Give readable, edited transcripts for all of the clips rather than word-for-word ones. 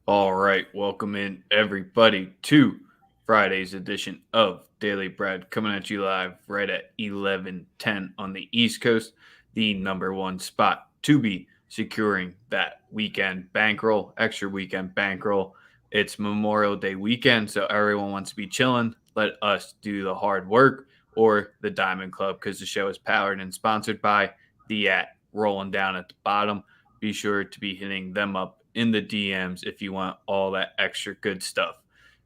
All right, welcome in everybody to Friday's edition of Daily Bread, coming at you live right at 11:10 on the East Coast, the number one spot to be securing that weekend bankroll, extra weekend bankroll. It's Memorial Day weekend, so everyone wants to be chilling. Let us do the hard work or the Diamond Club because the show is powered and sponsored by the rolling down at the bottom. Be sure to be hitting them up in the DMs if you want all that extra good stuff.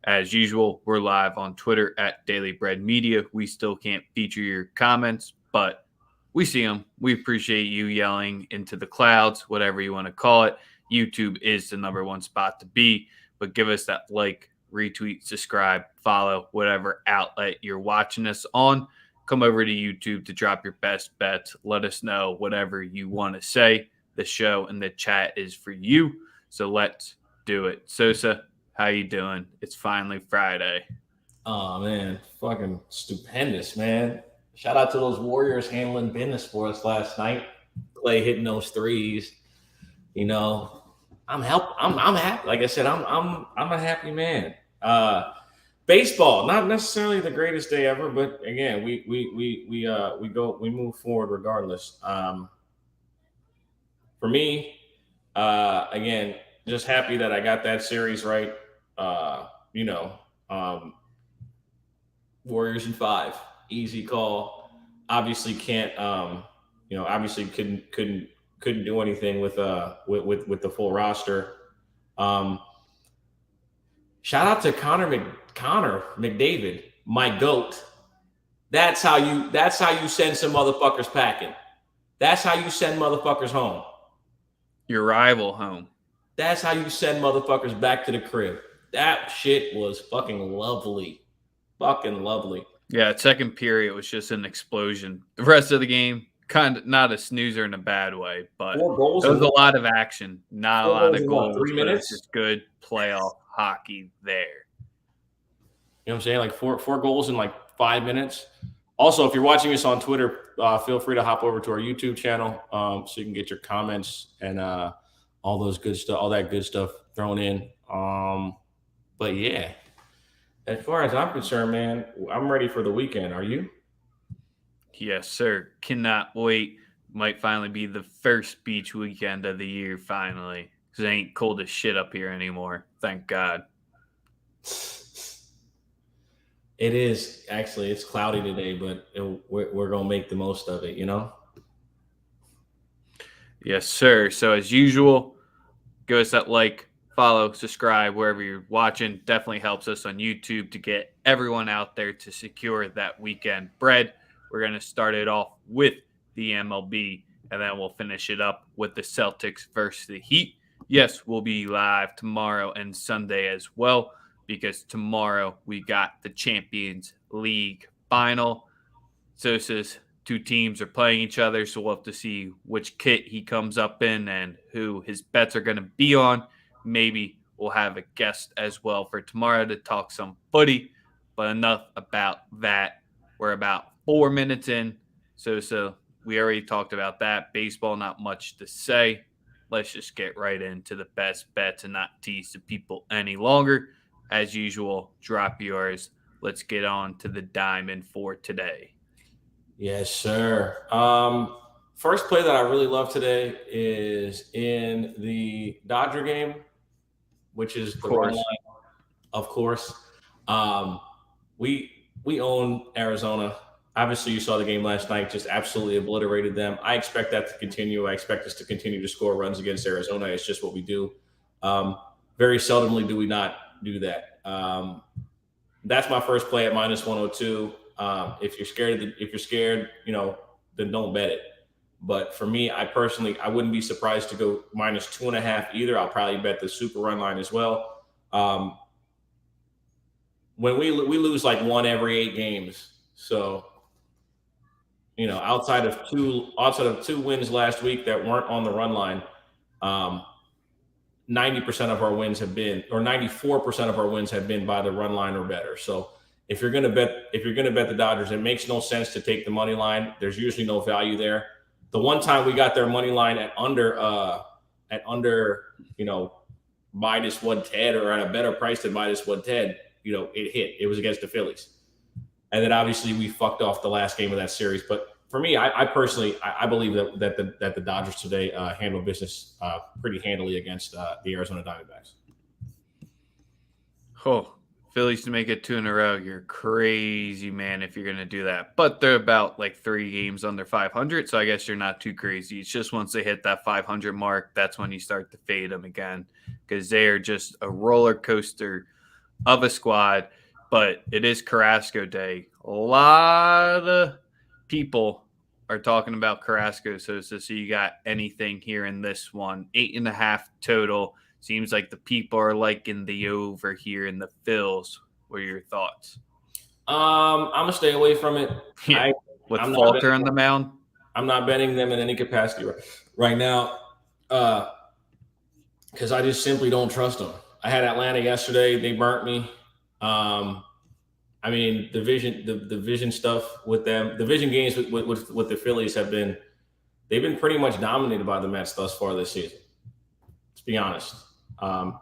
As usual, we're live on Twitter at Daily Bread Media. We still can't feature your comments, but we see them. We appreciate you yelling into the clouds, whatever you want to call it. YouTube is the number one spot to be, but give us that like, retweet, subscribe, follow, whatever outlet you're watching us on. Come over to YouTube to drop your best bets. Let us know whatever you want to say. The show and the chat is for you. So let's do it. Sosa, how you doing? It's finally Friday. Oh man, fucking stupendous, man. Shout out to those Warriors handling business for us last night. Clay hitting those threes. You know, I'm happy. Like I said, I'm a happy man. Baseball, not necessarily the greatest day ever, but again, we move forward regardless. For me, again, just happy that I got that series right. Uh, you know, um, Warriors in five, easy call. Obviously can't, obviously couldn't do anything with the full roster. Um, Shout out to Connor McDavid, my goat. That's how you send some motherfuckers packing. That's how you send motherfuckers home. Your rival home. That's how you send motherfuckers back to the crib. That shit was fucking lovely. Fucking lovely. Yeah, second period was just an explosion. The rest of the game, kind of not a snoozer in a bad way, but Four goals there in was a what? lot of action, not a Four lot goals of in what? goals, Three but it was minutes? just good playoff hockey there. You know what I'm saying? Like four goals in like 5 minutes. Also, if you're watching us on Twitter, feel free to hop over to our YouTube channel so you can get your comments and all those good stuff, all that good stuff thrown in. But yeah, as far as I'm concerned, man, I'm ready for the weekend. Are you? Yes, sir. Cannot wait. Might finally be the first beach weekend of the year, finally. Because it ain't cold as shit up here anymore. Thank God. It is actually. It's cloudy today, but we're gonna make the most of it. You know. Yes, sir. So, as usual, give us that like, follow, subscribe wherever you're watching. Definitely helps us on YouTube to get everyone out there to secure that weekend bread. We're going to start it off with the MLB, and then we'll finish it up with the Celtics versus the Heat. Yes, we'll be live tomorrow and Sunday as well, because tomorrow we got the Champions League final. Sosa's two teams are playing each other, so we'll have to see which kit he comes up in and who his bets are going to be on. Maybe we'll have a guest as well for tomorrow to talk some footy. But enough about that. We're about 4 minutes in. So we already talked about that. Baseball, not much to say. Let's just get right into the best bets and not tease the people any longer. As usual, drop yours. Let's get on to the diamond for today. Yes, sir. First play that I really love today is in the Dodger game, which is Of the run course. line, of course. Um, we own Arizona. Obviously, you saw the game last night; just absolutely obliterated them. I expect that to continue. I expect us to continue to score runs against Arizona. It's just what we do. Um, Very seldomly do we not do that. That's my first play at minus 102. If you're scared, then don't bet it. But for me, I personally, I wouldn't be surprised to go minus 2.5 either. I'll probably bet the super run line as well. Um, when we lose like one every 8 games, so outside of two wins last week that weren't on the run line, um, 90% of our wins have been, or 94% of our wins have been by the run line or better. So if you're gonna bet the Dodgers, it makes no sense to take the money line. There's usually no value there. The one time we got their money line at under, you know, minus 110 or at a better price than minus 110, it hit. It was against the Phillies. And then obviously we fucked off the last game of that series. But for me, I personally believe that the Dodgers today handled business pretty handily against the Arizona Diamondbacks. Oh, Phillies to make it 2 in a row. You're crazy, man, if you're going to do that. But they're about like 3 games under 500, so I guess you're not too crazy. It's just once they hit that 500 mark, that's when you start to fade them again because they are just a roller coaster of a squad. But it is Carrasco Day. A lot of people are talking about Carrasco, Sosa, so you got anything here in this one. 8.5 total. Seems like the people are liking the over here in the Phils. What are your thoughts? I'm gonna stay away from it. Yeah. With Falter on the mound, I'm not betting them in any capacity right now because I just simply don't trust them. I had Atlanta yesterday; they burnt me. I mean, the vision stuff with them, the vision games with the Phillies they've been pretty much dominated by the Mets thus far this season. Let's be honest. I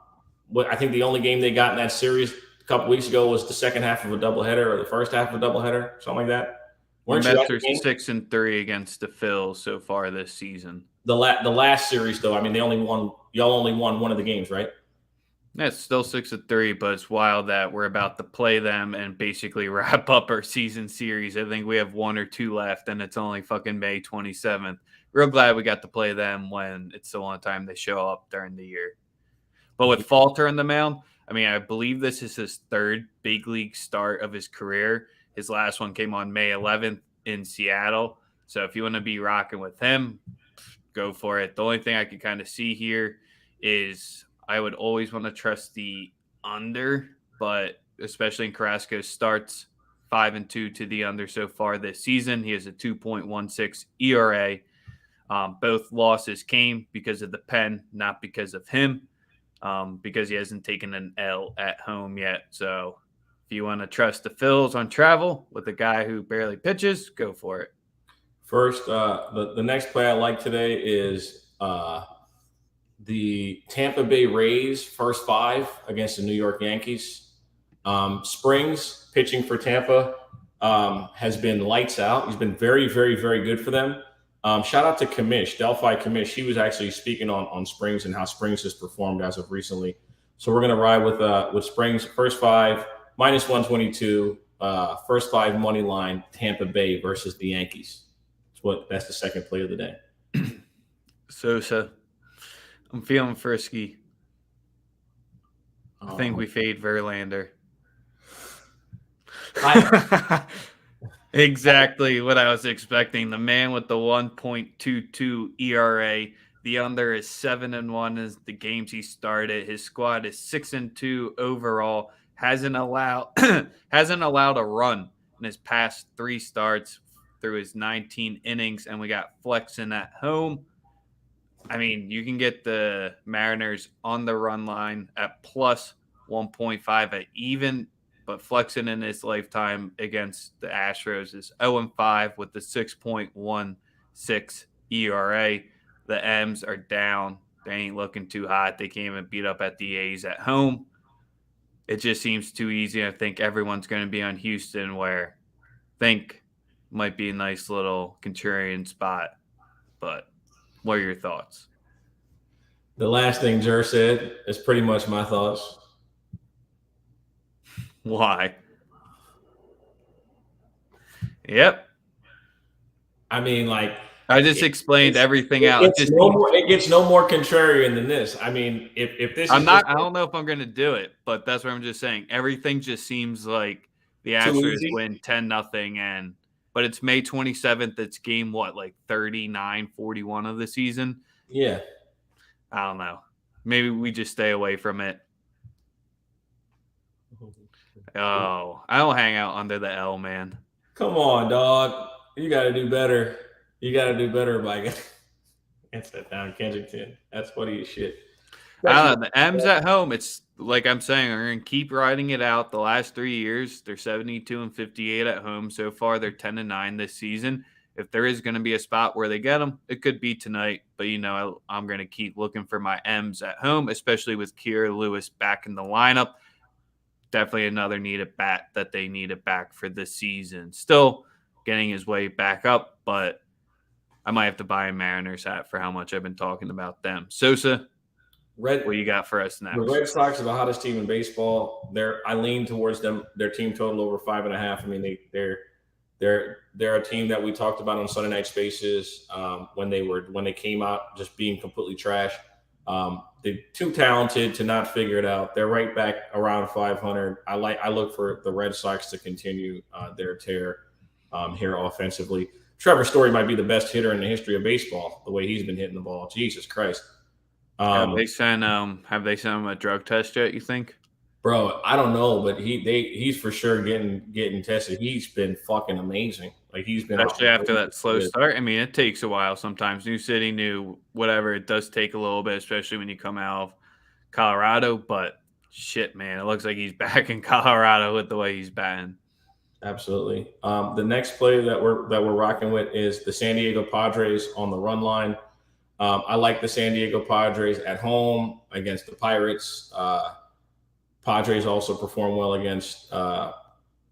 think the only game they got in that series a couple weeks ago was the second half of a doubleheader or the first half of a doubleheader, something like that. The Mets are 6-3 against the Phils so far this season. The last series, though, I mean, y'all only won one of the games, right? Yeah, it's still 6-3, but it's wild that we're about to play them and basically wrap up our season series. I think we have 1 or 2 left, and it's only fucking May 27th. Real glad we got to play them when it's the one time they show up during the year. But with Falter on the mound, I mean, I believe this is his 3rd big league start of his career. His last one came on May 11th in Seattle. So if you want to be rocking with him, go for it. The only thing I could kind of see here is I would always want to trust the under, but especially in Carrasco's starts, 5-2 to the under so far this season. He has a 2.16 ERA. Both losses came because of the pen, not because of him. Because he hasn't taken an L at home yet. So if you want to trust the Phils on travel with a guy who barely pitches, go for it. First, the next play I like today is the Tampa Bay Rays first 5 against the New York Yankees. Springs pitching for Tampa has been lights out. He's been very, very, very good for them. Shout out to Delphi Kamish. He was actually speaking on Springs and how Springs has performed as of recently. So we're going to ride with Springs first 5, minus 122, first 5 money line, Tampa Bay versus the Yankees. That's the second play of the day. Sosa, I'm feeling frisky. I think we fade Verlander. Exactly what I was expecting. The man with the 1.22 ERA. The under is 7-1 as the games he started. His squad is 6-2 overall. Hasn't allowed a run in his past 3 starts through his 19 innings, and we got Flexen at home. I mean, you can get the Mariners on the run line at plus 1.5 at even. But Flexen in his lifetime against the Astros is 0-5 with the 6.16 ERA. The M's are down. They ain't looking too hot. They can't even beat up at the A's at home. It just seems too easy. I think everyone's going to be on Houston, where I think might be a nice little contrarian spot. But what are your thoughts? The last thing Jer said is pretty much my thoughts. Why? Yep. I mean, like, I just explained everything out. It gets no more contrarian than this. I mean, if this, I don't know if I'm going to do it, but that's what I'm just saying. Everything just seems like the Astros win 10-0, but it's May 27th. It's game like 39-41 of the season. Yeah. I don't know. Maybe we just stay away from it. Oh, I don't hang out under the L, man. Come on, dog. You got to do better. You got to do better, Mike. That's that down Kensington. That's funny as shit. I don't know. The M's at home, it's like I'm saying, we're going to keep riding it out. The last 3 years, they're 72-58 at home. So far, they're 10-9 this season. if there is going to be a spot where they get him, it could be tonight. But, I'm going to keep looking for my M's at home, especially with Kira Lewis back in the lineup. Definitely another needed bat that they needed back for this season. Still getting his way back up, but I might have to buy a Mariners hat for how much I've been talking about them. Sosa, what you got for us next? The Red Sox are the hottest team in baseball. I lean towards them. Their team total over 5.5. I mean, they're a team that we talked about on Sunday Night Spaces when they came out just being completely trash. They're too talented to not figure it out. They're right back around 500. I look for the Red Sox to continue their tear here offensively. Trevor Story might be the best hitter in the history of baseball. The way he's been hitting the ball, Jesus Christ. Have they sent him a drug test yet? You think? Bro, I don't know, but he's for sure getting tested. He's been fucking amazing. Like he's been especially after that slow start. I mean, it takes a while sometimes. New city, new whatever. It does take a little bit, especially when you come out of Colorado. But shit, man, it looks like he's back in Colorado with the way he's batting. Absolutely. The next play that we're rocking with is the San Diego Padres on the run line. I like the San Diego Padres at home against the Pirates. Padres also perform well against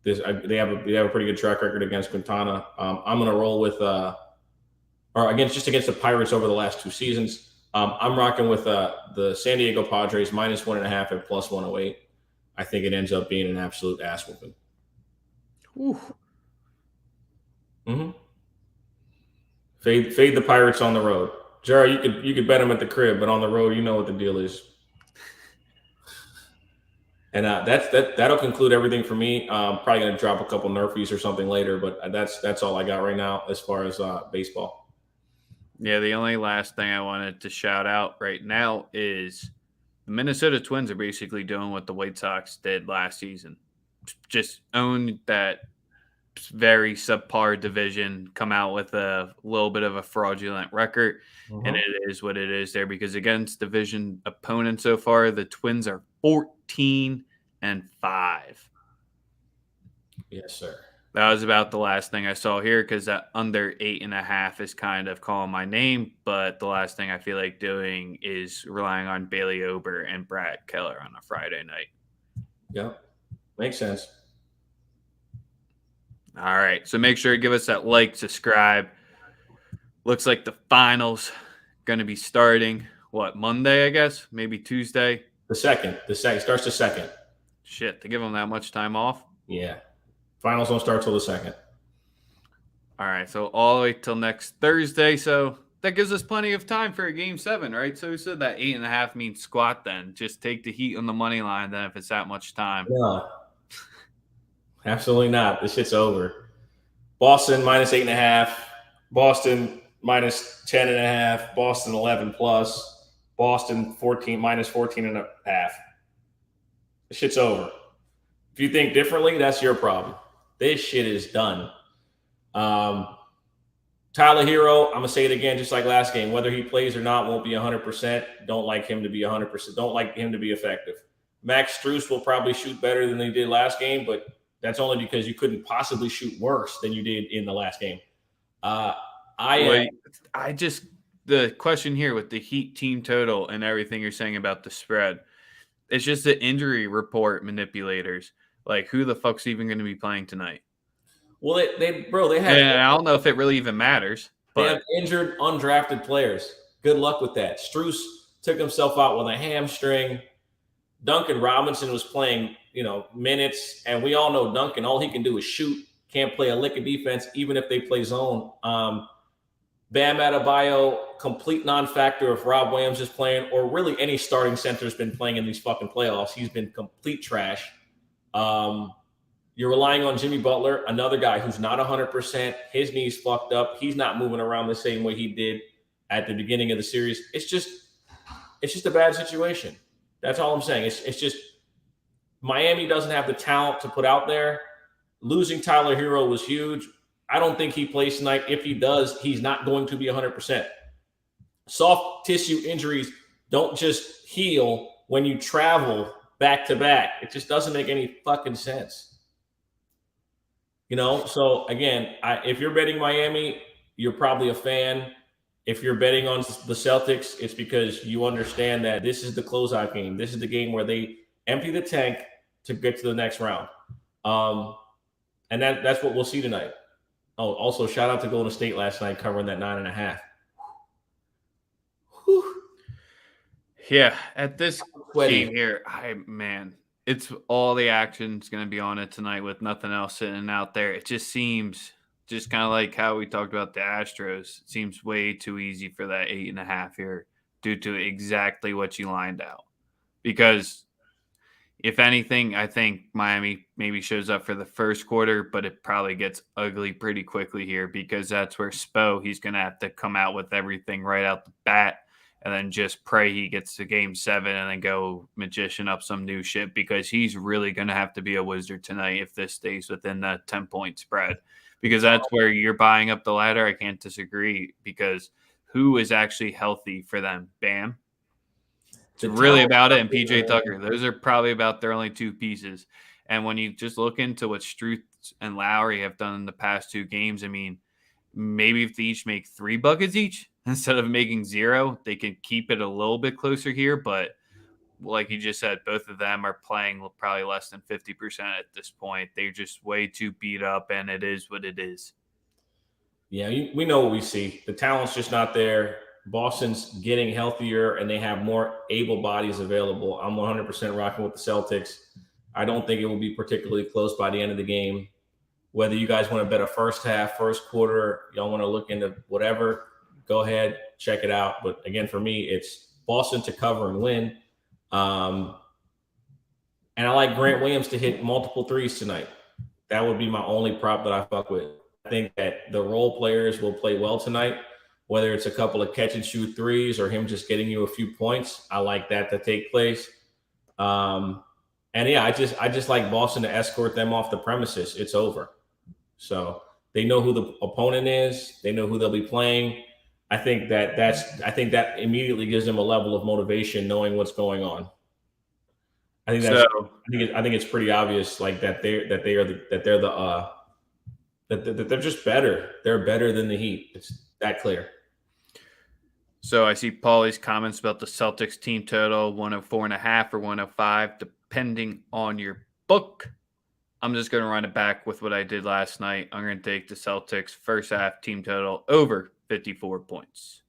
this. They have a pretty good track record against Quintana. I'm going to roll with against the Pirates over the last 2 seasons. I'm rocking with the San Diego Padres minus 1.5 at plus 108. I think it ends up being an absolute ass whooping. Mm-hmm. Fade the Pirates on the road. Jared, you could bet them at the crib, but on the road, you know what the deal is. And that'll conclude everything for me. Probably gonna drop a couple Nerfies or something later, but that's all I got right now as far as baseball. Yeah, the only last thing I wanted to shout out right now is the Minnesota Twins are basically doing what the White Sox did last season. Just own that very subpar division, come out with a little bit of a fraudulent record, and it is what it is there because against division opponents so far, the Twins are 14-5. Yes, sir. That was about the last thing I saw here because that under 8.5 is kind of calling my name, but the last thing I feel like doing is relying on Bailey Ober and Brad Keller on a Friday night. Yep. Makes sense. All right. So make sure to give us that like, subscribe. Looks like the finals going to be starting, Monday, I guess? Maybe Tuesday? The second. Starts the second. Shit, to give them that much time off? Yeah. Finals don't start till the second. All right. So all the way till next Thursday. So that gives us plenty of time for a game 7, right? So we said that 8.5 means squat then. Just take the heat on the money line then if it's that much time. No. Absolutely not. This shit's over. Boston minus 8.5. Boston minus 10.5. Boston 11 plus. Boston 14 minus 14.5. This shit's over. If you think differently, that's your problem. This shit is done. Tyler Hero, I'm gonna say it again, just like last game. Whether he plays or not, won't be 100%. Don't like him to be 100%. Don't like him to be effective. Max Strus will probably shoot better than he did last game, but that's only because you couldn't possibly shoot worse than you did in the last game. The question here with the Heat team total and everything you're saying about the spread, it's just the injury report manipulators. Like, who the fuck's even going to be playing tonight? Well, they have. And I don't know if it really even matters. But they have injured, undrafted players. Good luck with that. Strus took himself out with a hamstring. Duncan Robinson was playing, minutes, and we all know Duncan. All he can do is shoot. Can't play a lick of defense, even if they play zone. Bam Adebayo, complete non-factor if Rob Williams is playing, or really any starting center's been playing in these fucking playoffs. He's been complete trash. You're relying on Jimmy Butler, another guy who's not 100%. His knee's fucked up. He's not moving around the same way he did at the beginning of the series. It's just a bad situation. That's all I'm saying. It's just Miami doesn't have the talent to put out there. Losing Tyler Hero was huge. I don't think he plays tonight. If he does, he's not going to be 100%. Soft tissue injuries don't just heal when you travel back to back. It just doesn't make any fucking sense. So again, if you're betting Miami, you're probably a fan. If you're betting on the Celtics, it's because you understand that this is the closeout game. This is the game where they empty the tank to get to the next round. And that's what we'll see tonight. Oh, also shout out to Golden State last night covering that 9.5. Yeah, at this game here, it's all the action's going to be on it tonight with nothing else sitting out there. It just seems just kind of like how we talked about the Astros. It seems way too easy for that 8.5 here due to exactly what you lined out. Because if anything, I think Miami maybe shows up for the first quarter, but it probably gets ugly pretty quickly here because that's where he's going to have to come out with everything right out the bat and then just pray he gets to game 7 and then go magician up some new shit because he's really going to have to be a wizard tonight if this stays within the 10-point spread because that's where you're buying up the ladder. I can't disagree because who is actually healthy for them? Bam. It's really about it. And PJ Tucker. Those are probably about their only two pieces. And when you just look into what Struth and Lowry have done in the past 2 games, I mean, maybe if they each make 3 buckets each instead of making 0, they can keep it a little bit closer here. But like you just said, both of them are playing probably less than 50% at this point. They're just way too beat up, and it is what it is. Yeah, we know what we see. The talent's just not there. Boston's getting healthier, and they have more able bodies available. I'm 100% rocking with the Celtics. I don't think it will be particularly close by the end of the game. Whether you guys want to bet a first half, first quarter, y'all want to look into whatever, go ahead, check it out. But again, for me, it's Boston to cover and win. And I like Grant Williams to hit multiple threes tonight. That would be my only prop that I fuck with. I think that the role players will play well tonight, whether it's a couple of catch and shoot threes or him just getting you a few points. I like that to take place. And yeah, I just like Boston to escort them off the premises. It's over. So they know who the opponent is. They know who they'll be playing. I think that immediately gives them a level of motivation, knowing what's going on. I think it's pretty obvious, like that they're just better. They're better than the Heat. It's that clear. So I see Paulie's comments about the Celtics team total 104.5 or 105, depending on your book. I'm just going to run it back with what I did last night. I'm going to take the Celtics first half team total over 54 points.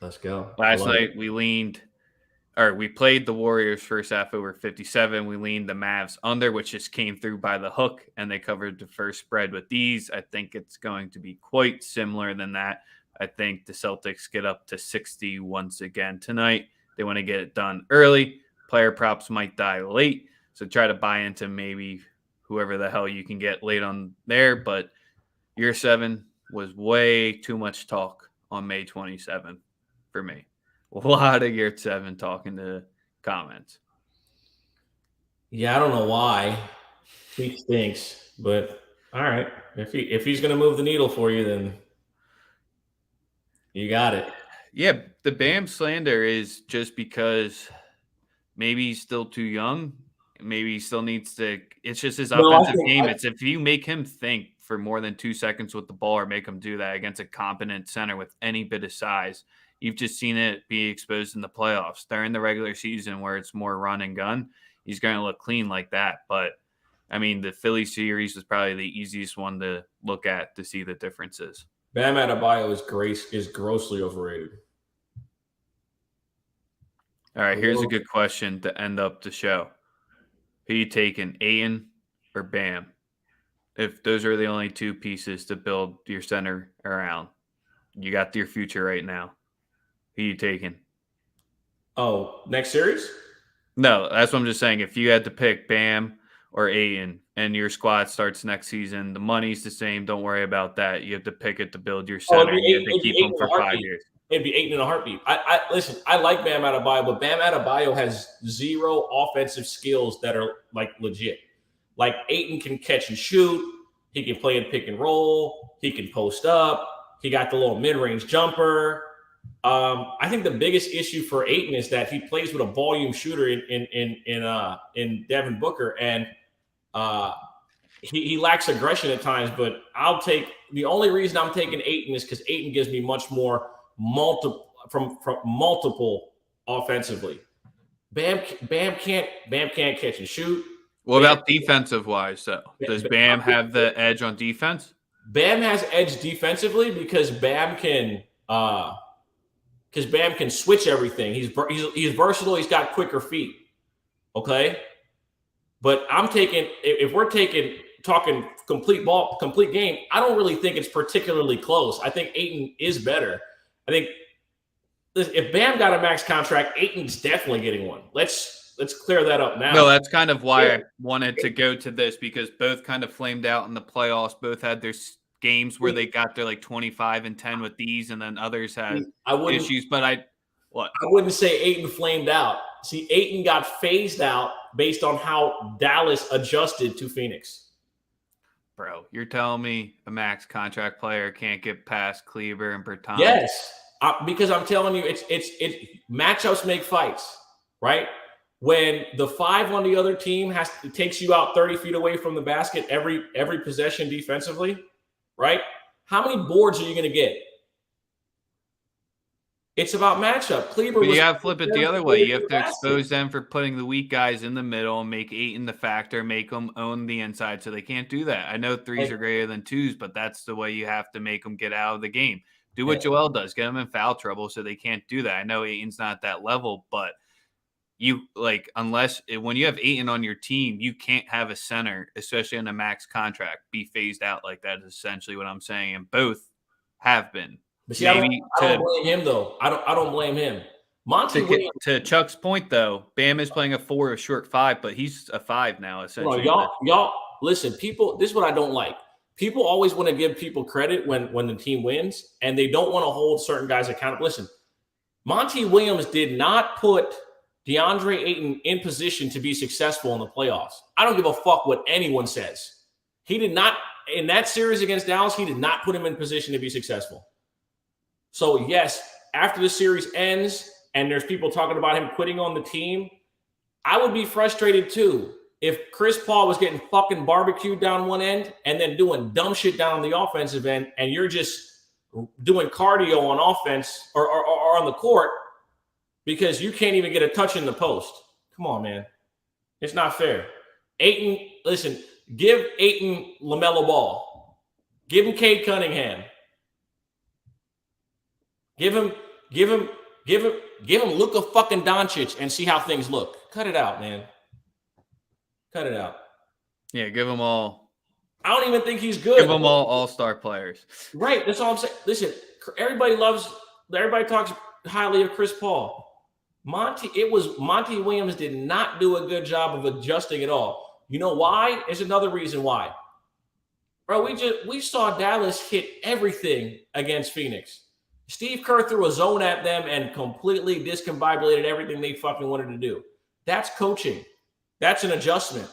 Let's go. Last night we played the Warriors first half over 57. We leaned the Mavs under, which just came through by the hook, and they covered the first spread with these. I think it's going to be quite similar than that. I think the Celtics get up to 60 once again tonight. They want to get it done early. Player props might die late, so try to buy into maybe whoever the hell you can get late on there. But year 7 was way too much talk on May 27th for me. A lot of year 7 talking to comments. Yeah, I don't know why. He stinks, but all right. If he's going to move the needle for you, then you got it. Yeah, the Bam slander is just because maybe he's still too young. Maybe he still needs to – it's just his offensive game. It's if you make him think for more than 2 seconds with the ball or make him do that against a competent center with any bit of size, you've just seen it be exposed in the playoffs. During the regular season where it's more run and gun, he's going to look clean like that. But, I mean, the Philly series was probably the easiest one to look at to see the differences. Bam Adebayo is grossly overrated. All right, here's a good question to end up the show. Who you taking, Ayton or Bam? If those are the only 2 pieces to build your center around, you got your future right now. Who you taking? Oh, next series? No, that's what I'm just saying. If you had to pick Bam or Ayton and your squad starts next season, the money's the same. Don't worry about that. You have to pick it to build your center. You have to keep them for 5 years. It'd be Ayton in a heartbeat. Listen, I like Bam Adebayo, but Bam Adebayo has 0 offensive skills that are like legit. Like Ayton can catch and shoot. He can play in pick and roll. He can post up. He got the little mid-range jumper. I think the biggest issue for Ayton is that he plays with a volume shooter in Devin Booker, and he lacks aggression at times. But I'll take the only reason I'm taking Ayton is because Ayton gives me much more multiple offensively. Bam can't catch and shoot. What about defensive wise, though? Does Bam have the edge on defense? Bam has edge defensively because Bam can switch everything. He's versatile. He's got quicker feet. Okay, but I'm taking if we're talking complete game. I don't really think it's particularly close. I think Ayton is better. I think if Bam got a max contract, Ayton's definitely getting one. Let's clear that up now. No, that's kind of why I wanted to go to this, because both kind of flamed out in the playoffs. Both had their games where they got their like 25 and 10 with these, and then others had issues. But I wouldn't say Ayton flamed out. See, Ayton got phased out based on how Dallas adjusted to Phoenix. Bro, you're telling me a max contract player can't get past Kleber and Bertans? Yes, because I'm telling you, it's matchups make fights, right? When the 5 on the other team takes you out 30 feet away from the basket every possession defensively, right? How many boards are you going to get? It's about matchup. Kleber, but you have to flip it the other way. You have to expose them for putting the weak guys in the middle and make Ayton the factor, make them own the inside, so they can't do that. I know threes are greater than twos, but that's the way you have to make them get out of the game. Do what Joel does. Get them in foul trouble so they can't do that. I know Ayton's not at that level, but when you have Ayton on your team, you can't have a center, especially in a max contract, be phased out like that is essentially what I'm saying. And both have been. But see, I don't blame him though. I don't blame him. To Chuck's point though, Bam is playing a 4, a short 5, but he's a 5 now essentially. Y'all listen, people. This is what I don't like. People always want to give people credit when the team wins, and they don't want to hold certain guys accountable. Listen, Monty Williams did not put DeAndre Ayton in position to be successful in the playoffs. I don't give a fuck what anyone says. He did not, in that series against Dallas, he did not put him in position to be successful. So, yes, after the series ends and there's people talking about him quitting on the team, I would be frustrated too if Chris Paul was getting fucking barbecued down one end and then doing dumb shit down on the offensive end, and you're just doing cardio on offense or on the court because you can't even get a touch in the post. Come on, man. It's not fair. Ayton, listen, give Ayton LaMelo Ball. Give him Cade Cunningham. Give him Luka fucking Doncic and see how things look. Cut it out, man. Cut it out. Yeah, give them all. I don't even think he's good. Give them all-star players. Right, that's all I'm saying. Listen, everybody talks highly of Chris Paul. Monty Williams did not do a good job of adjusting at all. You know why? There's another reason why. Bro, we saw Dallas hit everything against Phoenix. Steve Kerr threw a zone at them and completely discombobulated everything they fucking wanted to do. That's coaching. That's an adjustment.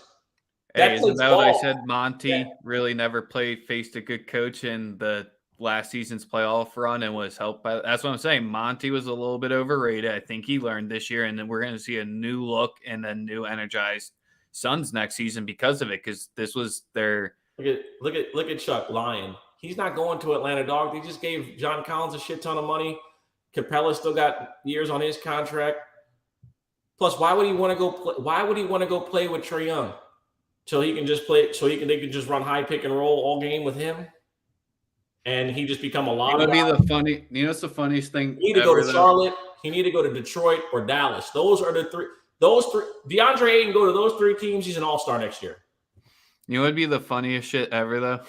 Hey, isn't that what I said? Monty really never faced a good coach in the last season's playoff run and was helped by. That's what I'm saying. Monty was a little bit overrated. I think he learned this year, and then we're going to see a new look and a new energized Suns next season because of it. Because this was their look at Chuck lying. He's not going to Atlanta, dog. They just gave John Collins a shit ton of money. Capella still got years on his contract. Plus, why would he want to go play? Why would he want to go play with Trae Young? So he can just play. So they can just run high pick and roll all game with him, and he just become a lot. It's the funniest thing. He need to go to Charlotte. He need to go to Detroit or Dallas. Those are the three. Those three. DeAndre Ayton go to those 3 teams. He's an all-star next year. You know what would be the funniest shit ever though?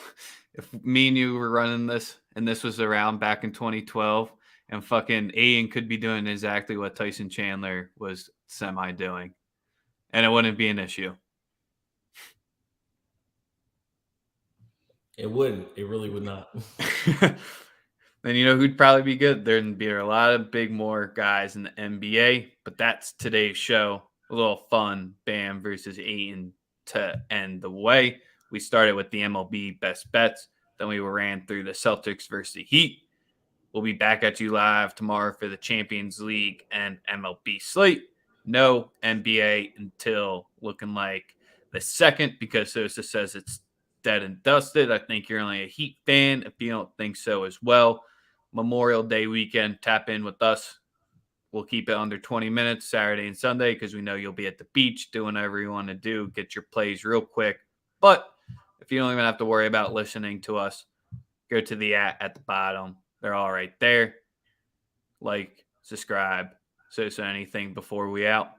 If me and you were running this and this was around back in 2012 and fucking Ayton could be doing exactly what Tyson Chandler was semi-doing, and it wouldn't be an issue. It wouldn't. It really would not. Then you know who'd probably be good? There'd be a lot of more guys in the NBA, but that's today's show. A little fun, Bam versus Ayton to end the way. We started with the MLB best bets. Then we ran through the Celtics versus the Heat. We'll be back at you live tomorrow for the Champions League and MLB slate. No NBA until looking like the 2nd because Sosa says it's dead and dusted. I think you're only a Heat fan if you don't think so as well. Memorial Day weekend, tap in with us. We'll keep it under 20 minutes Saturday and Sunday because we know you'll be at the beach doing whatever you want to do. Get your plays real quick. But if you don't even have to worry about listening to us, go to the at the bottom. They're all right there. Like, subscribe. So anything before we out.